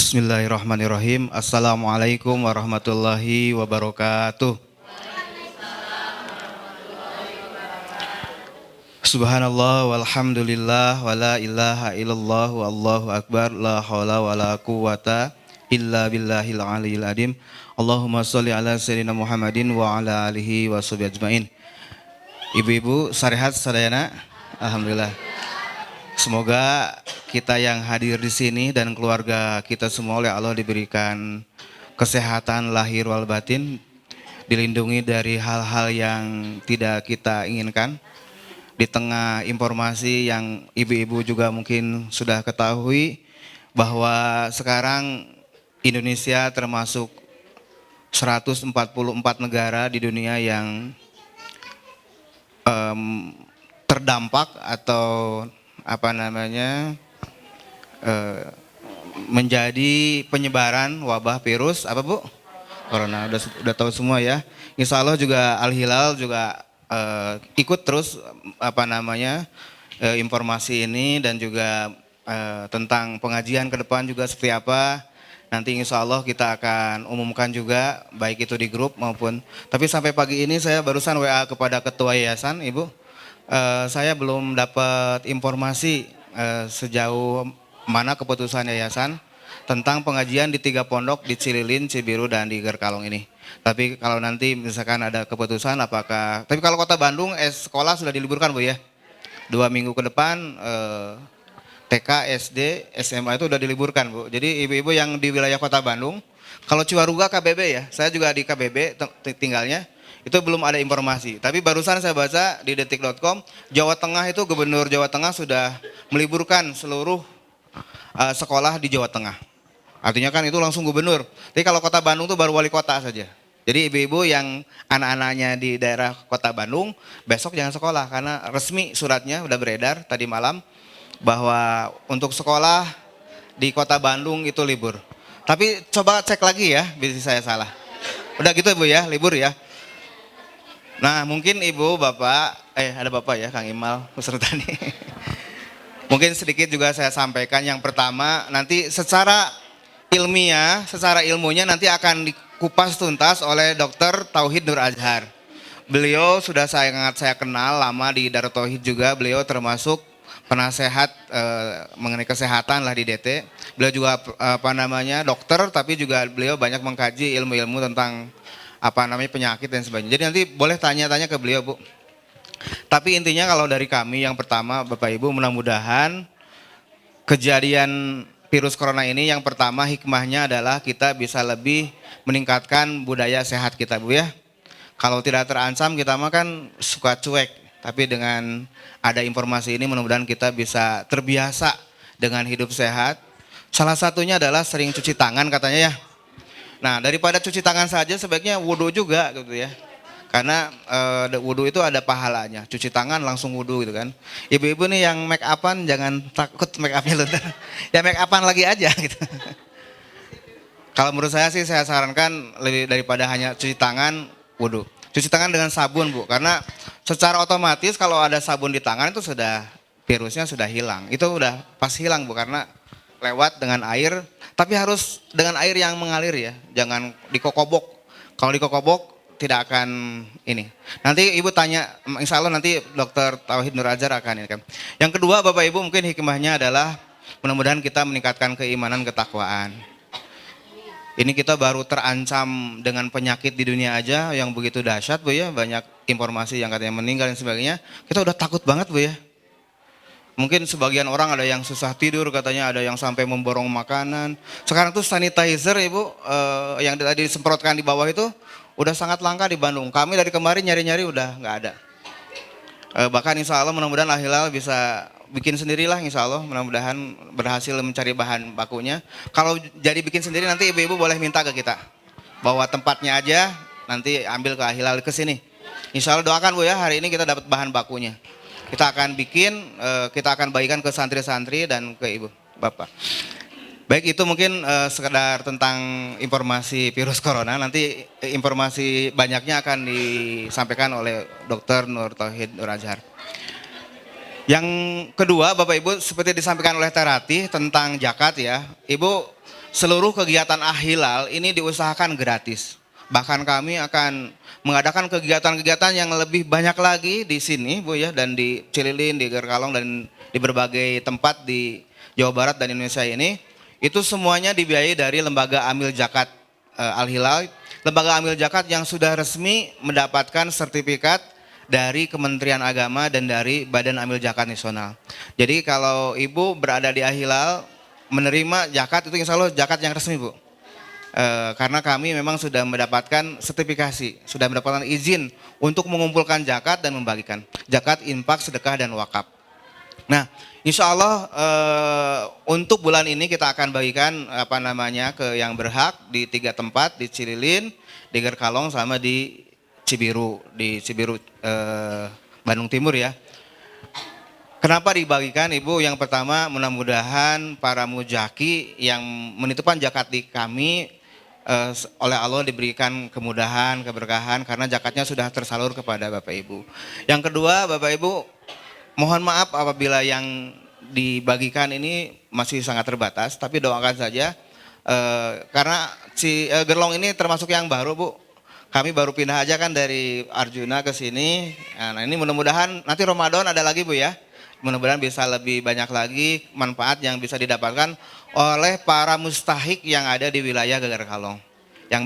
Bismillahirrahmanirrahim. Assalamualaikum warahmatullahi wabarakatuh. Subhanallah walhamdulillah wa la ilaha illallah wallahu akbar la haula wa la quwata illa billahil aliyil adim. Allahumma sholli ala sayyidina Muhammadin wa ala alihi wa sahbihi ajmain. Ibu-ibu sarehat sadayana, alhamdulillah. Semoga kita yang hadir di sini dan keluarga kita semua oleh Allah diberikan kesehatan lahir wal batin, dilindungi dari hal-hal yang tidak kita inginkan. Di tengah informasi yang ibu-ibu juga mungkin sudah ketahui bahwa sekarang Indonesia termasuk 144 negara di dunia yang terdampak atau menjadi penyebaran wabah virus apa Bu? Corona. Udah tahu semua ya. Insya Allah juga Al Hilal juga ikut terus informasi ini dan juga tentang pengajian ke depan juga seperti apa. Nanti insya Allah kita akan umumkan juga baik itu di grup maupun. Tapi sampai pagi ini saya barusan WA kepada Ketua Yayasan Ibu. Saya belum dapat informasi sejauh mana keputusan yayasan tentang pengajian di 3 pondok di Cililin, Cibiru, dan di Gerkalong ini. Tapi kalau nanti misalkan ada keputusan tapi kalau Kota Bandung sekolah sudah diliburkan Bu ya. 2 minggu ke depan TK, SD, SMA itu sudah diliburkan Bu. Jadi ibu-ibu yang di wilayah Kota Bandung, kalau Ciwaruga KBB ya, saya juga di KBB tinggalnya. Itu belum ada informasi, tapi barusan saya baca di detik.com, Jawa Tengah itu Gubernur Jawa Tengah sudah meliburkan seluruh sekolah di Jawa Tengah. Artinya kan itu langsung gubernur. Tapi kalau Kota Bandung itu baru wali kota saja. Jadi ibu-ibu yang anak-anaknya di daerah Kota Bandung, besok jangan sekolah karena resmi suratnya udah beredar tadi malam bahwa untuk sekolah di Kota Bandung itu libur. Tapi coba cek lagi ya, bisa saya salah. Udah gitu Bu ya, libur ya. Nah mungkin ibu, bapak, ada bapak ya Kang Imal peserta nih. Mungkin sedikit juga saya sampaikan. Yang pertama nanti secara ilmunya nanti akan dikupas tuntas oleh Dr. Tauhid Nur Azhar. Beliau sudah saya kenal lama di Darut Tauhid juga, beliau termasuk penasehat mengenai kesehatan lah di DT. Beliau juga dokter tapi juga beliau banyak mengkaji ilmu-ilmu tentang penyakit dan sebagainya. Jadi nanti boleh tanya-tanya ke beliau Bu. Tapi intinya kalau dari kami yang pertama Bapak Ibu mudah-mudahan kejadian virus corona ini yang pertama hikmahnya adalah kita bisa lebih meningkatkan budaya sehat kita Bu ya. Kalau tidak terancam kita mah kan suka cuek. Tapi dengan ada informasi ini mudah-mudahan kita bisa terbiasa dengan hidup sehat. Salah satunya adalah sering cuci tangan katanya ya. Nah daripada cuci tangan saja sebaiknya wudhu juga gitu ya. Karena wudhu itu ada pahalanya. Cuci tangan langsung wudhu gitu kan. Ibu-ibu nih yang make upan jangan takut make upnya luntur. Ya make upan lagi aja gitu. Kalau menurut saya sih saya sarankan lebih daripada hanya cuci tangan wudhu. Cuci tangan dengan sabun Bu. Karena secara otomatis kalau ada sabun di tangan itu virusnya sudah hilang. Itu udah pas hilang Bu karena lewat dengan air, tapi harus dengan air yang mengalir ya, jangan dikokobok. Kalau dikokobok tidak akan ini. Nanti Ibu tanya, insya Allah nanti Dr. Tauhid Nur Azhar akan ini kan. Yang kedua Bapak Ibu mungkin hikmahnya adalah mudah-mudahan kita meningkatkan keimanan ketakwaan. Ini kita baru terancam dengan penyakit di dunia aja yang begitu dahsyat Bu ya, banyak informasi yang katanya meninggal dan sebagainya. Kita udah takut banget Bu ya. Mungkin sebagian orang ada yang susah tidur katanya, ada yang sampai memborong makanan. Sekarang tuh sanitizer Ibu yang tadi disemprotkan di bawah itu udah sangat langka di Bandung. Kami dari kemarin nyari-nyari udah nggak ada. Bahkan insya Allah mudah-mudahan Al Hilal bisa bikin sendirilah insya Allah. Mudah-mudahan berhasil mencari bahan bakunya. Kalau jadi bikin sendiri nanti ibu-ibu boleh minta ke kita. Bawa tempatnya aja nanti ambil ke Al Hilal ke sini. Insya Allah doakan Bu ya hari ini kita dapat bahan bakunya. Kita akan bikin, kita akan bagikan ke santri-santri dan ke ibu, bapak. Baik itu mungkin sekedar tentang informasi virus corona. Nanti informasi banyaknya akan disampaikan oleh Dr. Nur Tauhid Nur Azhar. Yang kedua Bapak Ibu seperti disampaikan oleh Terati tentang zakat ya. Ibu seluruh kegiatan Al-Hilal ini diusahakan gratis. Bahkan kami akan mengadakan kegiatan-kegiatan yang lebih banyak lagi di sini Bu ya, dan di Cililin, di Gerkalong, dan di berbagai tempat di Jawa Barat dan Indonesia ini. Itu semuanya dibiayai dari Lembaga Amil Zakat Al-Hilal. Lembaga Amil Zakat yang sudah resmi mendapatkan sertifikat dari Kementerian Agama dan dari Badan Amil Zakat Nasional. Jadi kalau Ibu berada di Al-Hilal menerima zakat, itu insya Allah zakat yang resmi Bu. Karena kami memang sudah mendapatkan sertifikasi, sudah mendapatkan izin untuk mengumpulkan zakat dan membagikan zakat, infak, sedekah, dan wakaf. Nah, insya Allah untuk bulan ini kita akan bagikan ke yang berhak di 3 tempat, di Cililin, di Gerkalong, sama di Cibiru, Bandung Timur ya. Kenapa dibagikan Ibu? Yang pertama, mudah-mudahan para mujaki yang menitipkan zakat di kami oleh Allah diberikan kemudahan, keberkahan karena zakatnya sudah tersalur kepada Bapak Ibu. Yang kedua, Bapak Ibu, mohon maaf apabila yang dibagikan ini masih sangat terbatas, tapi doakan saja karena Gerlong ini termasuk yang baru Bu. Kami baru pindah aja kan dari Arjuna ke sini. Nah ini mudah-mudahan nanti Ramadan ada lagi Bu ya. Mudah-mudahan bisa lebih banyak lagi manfaat yang bisa didapatkan oleh para mustahik yang ada di wilayah Gerkalong. Yang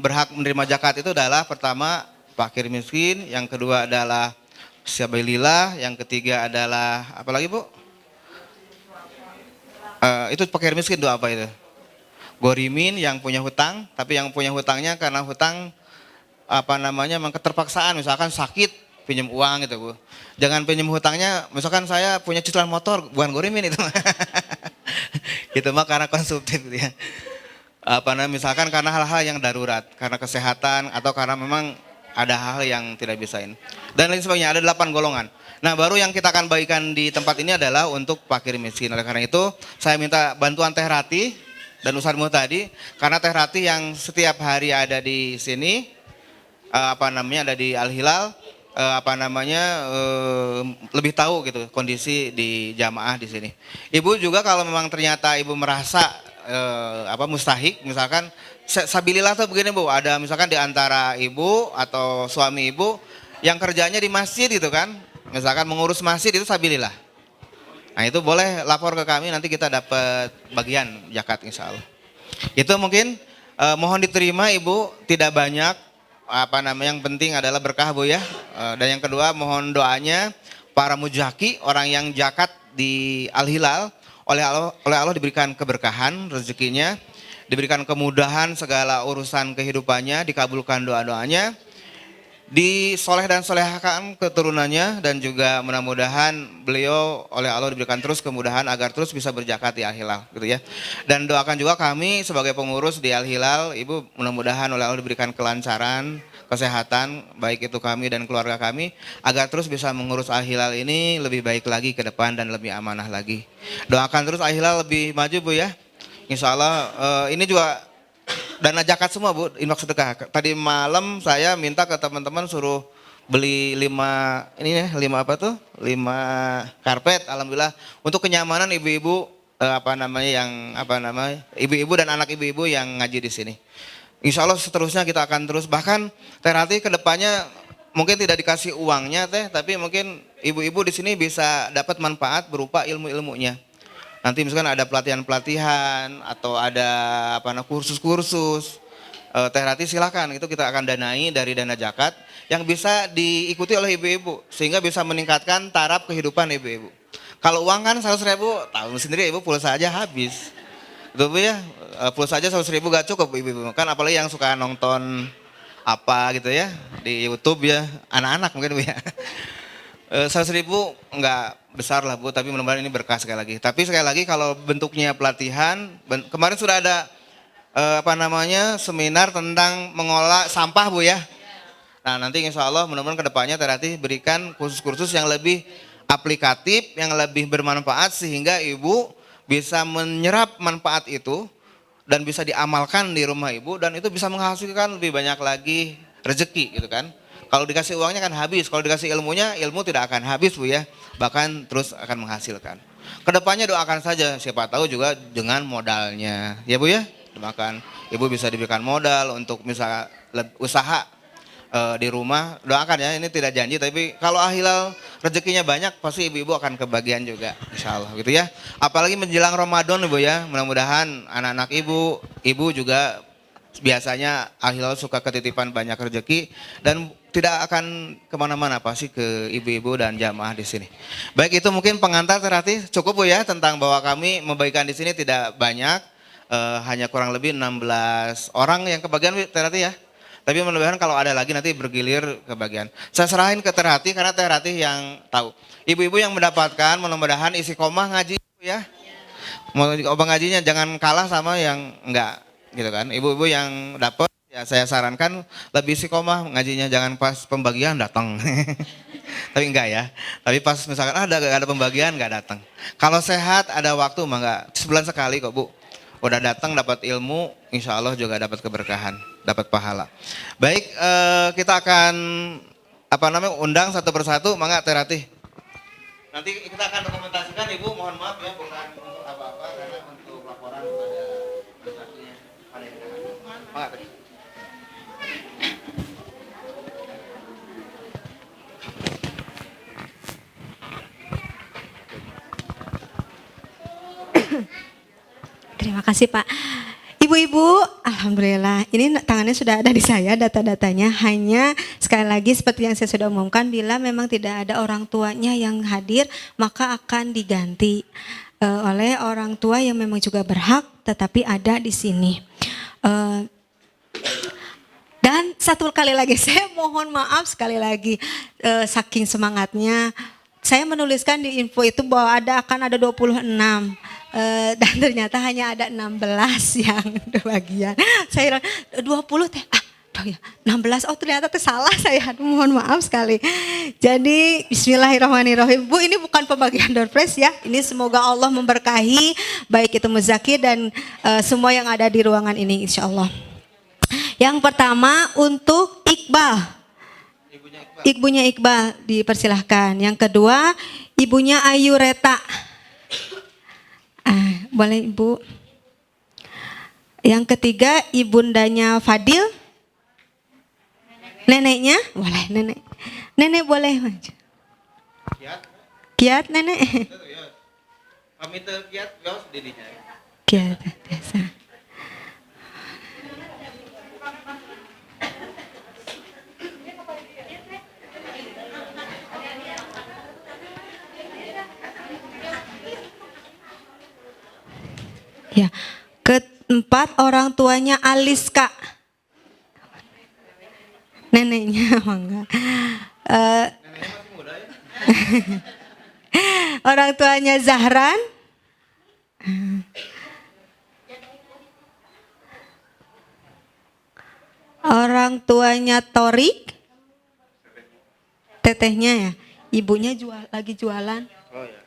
berhak menerima zakat itu adalah pertama fakir miskin, yang kedua adalah sabilillah, yang ketiga adalah apa lagi Bu? Itu fakir miskin itu apa itu? Gorimin yang punya hutang, tapi yang punya hutangnya karena hutang memang keterpaksaan, misalkan sakit pinjam uang gitu Bu. Jangan pinjam hutangnya, misalkan saya punya cicilan motor, bukan gorimin itu. Gitu mah karena konsumtif gitu ya. Misalkan karena hal-hal yang darurat, karena kesehatan atau karena memang ada hal yang tidak bisain. Dan lain sebagainya, ada 8 golongan. Nah baru yang kita akan bagikan di tempat ini adalah untuk fakir miskin. Oleh karena itu saya minta bantuan Teh Rati dan Ustadz Muhtadi, karena Teh Rati yang setiap hari ada di sini, ada di Al-Hilal, lebih tahu gitu kondisi di jamaah di sini. Ibu juga kalau memang ternyata Ibu merasa mustahik, misalkan sabilillah tuh begini Bu, ada misalkan di antara Ibu atau suami Ibu yang kerjanya di masjid gitu kan, misalkan mengurus masjid, itu sabilillah. Nah itu boleh lapor ke kami, nanti kita dapat bagian zakat insya Allah. Itu mungkin mohon diterima Ibu, tidak banyak, yang penting adalah berkah Bu ya. Dan yang kedua mohon doanya para mujaki, orang yang zakat di Al-Hilal, oleh Allah diberikan keberkahan rezekinya, diberikan kemudahan segala urusan kehidupannya, dikabulkan doa-doanya, disoleh dan solehkan keturunannya, dan juga mudah-mudahan beliau oleh Allah diberikan terus kemudahan agar terus bisa berzakat di Al-Hilal gitu ya. Dan doakan juga kami sebagai pengurus di Al-Hilal, Ibu, mudah-mudahan oleh Allah diberikan kelancaran, kesehatan, baik itu kami dan keluarga kami, agar terus bisa mengurus Al-Hilal ini lebih baik lagi ke depan dan lebih amanah lagi. Doakan terus Al-Hilal lebih maju Bu ya. Insya Allah ini juga dana zakat semua Bu, infak sedekah. Tadi malam saya minta ke teman-teman suruh beli 5 karpet, alhamdulillah untuk kenyamanan ibu-ibu ibu-ibu dan anak ibu-ibu yang ngaji di sini. Insya Allah seterusnya kita akan terus, bahkan Teh Rati kedepannya mungkin tidak dikasih uangnya Teh, tapi mungkin ibu-ibu di sini bisa dapat manfaat berupa ilmu-ilmunya. Nanti misalkan ada pelatihan-pelatihan atau ada kursus-kursus, Teh Rati silakan, itu kita akan danai dari dana zakat yang bisa diikuti oleh ibu-ibu sehingga bisa meningkatkan taraf kehidupan ibu-ibu. Kalau uang kan 100.000, tahu sendiri Ibu, pulsa aja habis. Itu Bu ya, pulsa aja 100.000 gak cukup ibu-ibu. Kan apalagi yang suka nonton apa gitu ya di YouTube ya, anak-anak mungkin Bu ya. 100.000 enggak besar lah Bu, tapi mudah-mudahan ini berkah sekali lagi. Tapi sekali lagi kalau bentuknya pelatihan, kemarin sudah ada seminar tentang mengolah sampah Bu ya. Nah nanti insya Allah mudah-mudahan kedepannya Teh berikan kursus-kursus yang lebih aplikatif, yang lebih bermanfaat sehingga Ibu bisa menyerap manfaat itu dan bisa diamalkan di rumah Ibu, dan itu bisa menghasilkan lebih banyak lagi rezeki gitu kan. Kalau dikasih uangnya kan habis, kalau dikasih ilmunya, ilmu tidak akan habis Bu ya, bahkan terus akan menghasilkan. Kedepannya doakan saja, siapa tahu juga dengan modalnya, ya Bu ya. Doakan Ibu bisa diberikan modal untuk misalnya usaha di rumah, doakan ya, ini tidak janji tapi kalau Ahilal rezekinya banyak pasti ibu-ibu akan kebagian juga insya Allah gitu ya. Apalagi menjelang Ramadan Ibu ya, mudah-mudahan anak-anak ibu juga biasanya Ahilal suka ketitipan banyak rezeki dan tidak akan kemana-mana pasti ke ibu-ibu dan jamaah di sini. Baik, itu mungkin pengantar terhati cukup Bu ya tentang bahwa kami membagikan di sini tidak banyak, hanya kurang lebih 16 orang yang kebagian terhati ya. Tapi mudah-mudahan kalau ada lagi nanti bergilir ke bagian. Saya serahin ke Terhati karena Terhati yang tahu. Ibu-ibu yang mendapatkan mudah-mudahan isi komah ngaji ya. Mau obang ngajinya jangan kalah sama yang enggak gitu kan. Ibu-ibu yang dapat ya saya sarankan lebih isi komah ngajinya, jangan pas pembagian datang. Tapi enggak ya. Tapi pas misalkan ada pembagian enggak datang. Kalau sehat ada waktu mah enggak, sebulan sekali kok Bu. Udah datang dapat ilmu, insya Allah juga dapat keberkahan, dapat pahala. Baik, kita akan undang satu persatu, mangga Terati. Nanti kita akan dokumentasikan Ibu, mohon maaf ya bukan untuk apa-apa karena untuk laporan pada persatunya. Mangga Teh. Terima kasih Pak. Ibu-ibu, alhamdulillah ini tangannya sudah ada di saya data-datanya. Hanya sekali lagi seperti yang saya sudah umumkan, bila memang tidak ada orang tuanya yang hadir maka akan diganti oleh orang tua yang memang juga berhak tetapi ada di sini. Dan satu kali lagi saya mohon maaf sekali lagi, saking semangatnya saya menuliskan di info itu bahwa akan ada 26. Dan ternyata hanya ada 16 yang bagian. Saya 20 teh, ya 16, oh ternyata salah saya, mohon maaf sekali. Jadi bismillahirrahmanirrahim. Bu, ini bukan pembagian door prize ya, ini semoga Allah memberkahi baik itu Muzaki dan semua yang ada di ruangan ini insya Allah. Yang pertama untuk Iqbal. Ibunya Iqbal dipersilahkan. Yang kedua ibunya Ayu Reta. Boleh Ibu. Yang ketiga ibundanya Fadil. Neneknya boleh nenek. Nenek boleh maju. Kiat nenek. Pamit kiat gaos didinya. Kiat biasa. Ya, keempat orang tuanya Aliska. Neneknya mangga. Neneknya masih muda ya? Orang tuanya Zahran. Orang tuanya Torik. Tetehnya ya. Ibunya lagi jualan. Oh ya.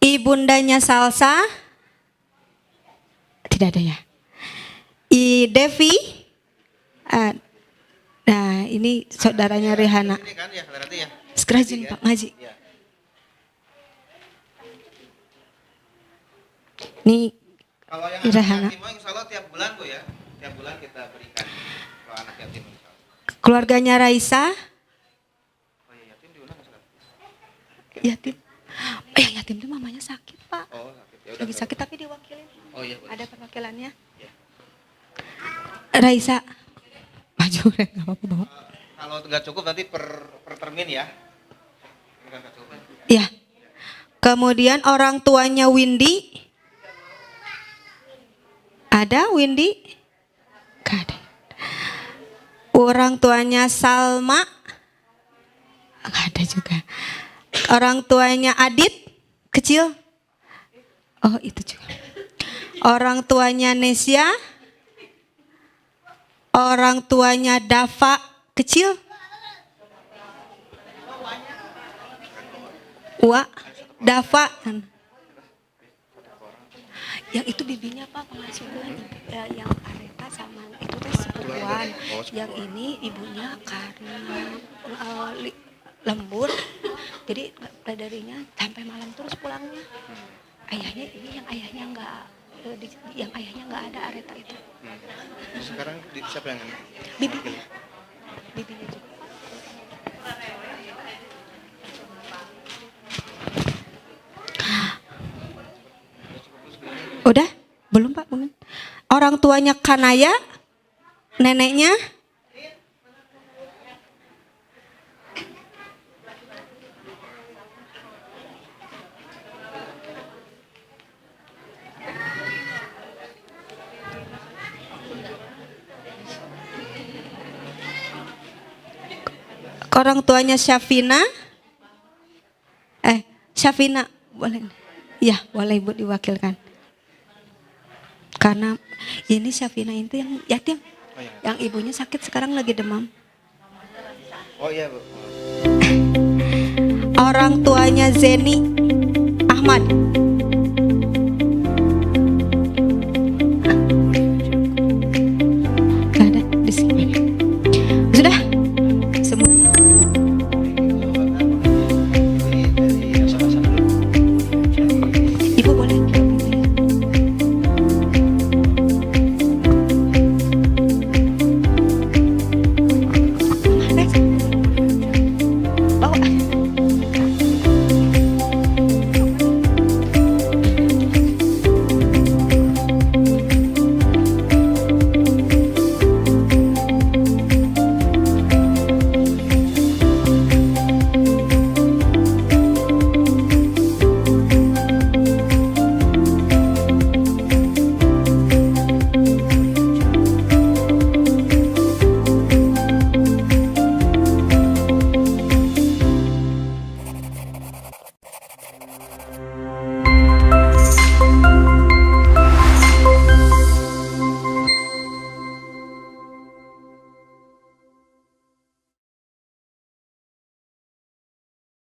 Ibundanya Salsa. Tidak ada ya. Devi. Nah ini saudaranya Rihana. Ini kan ya, berarti ya. Sekrajin Pak ngaji. Ya. Ini Kalau yang Rihana. anak yatim insya Allah tiap bulan Bu ya. Tiap bulan kita berikan kalau anak yatim. Keluarganya Raisa. Oh ya, yatim diundang enggak? Yatim. Yatim itu mamanya sakit Pak. Oh, sakit. Ya udah. Lagi sakit tapi diwakilin. Oh iya. Ada perwakilannya. Ya. Raisa. Maju enggak apa-apa bawa. Kalau nggak cukup nanti per termin ya. Nggak cukup. Iya. Kemudian orang tuanya Windy. Ada Windy? Gak ada. Orang tuanya Salma. Gak ada juga. Orang tuanya Adit kecil. Oh itu juga. Orang tuanya Nesia. Orang tuanya Dava kecil. Dava. Yang itu bibinya Pak pengasuhan. Yang Areta sama itu teh perempuan. Oh, Yang ini ibunya karena lembur, jadi darinya sampai malam terus pulangnya. Ayahnya ini yang ayahnya nggak ada Areta itu. Sekarang siapa yang Bibi, bibinya juga. Udah? Belum Pak? Belum. Orang tuanya Kanaya, neneknya orang tuanya Syafina boleh. Ya, boleh Ibu diwakilkan. Karena ini Syafina itu yang yatim. Oh, iya. Yang ibunya sakit sekarang lagi demam. Oh iya, Bu. Orang tuanya Zeni Ahmad.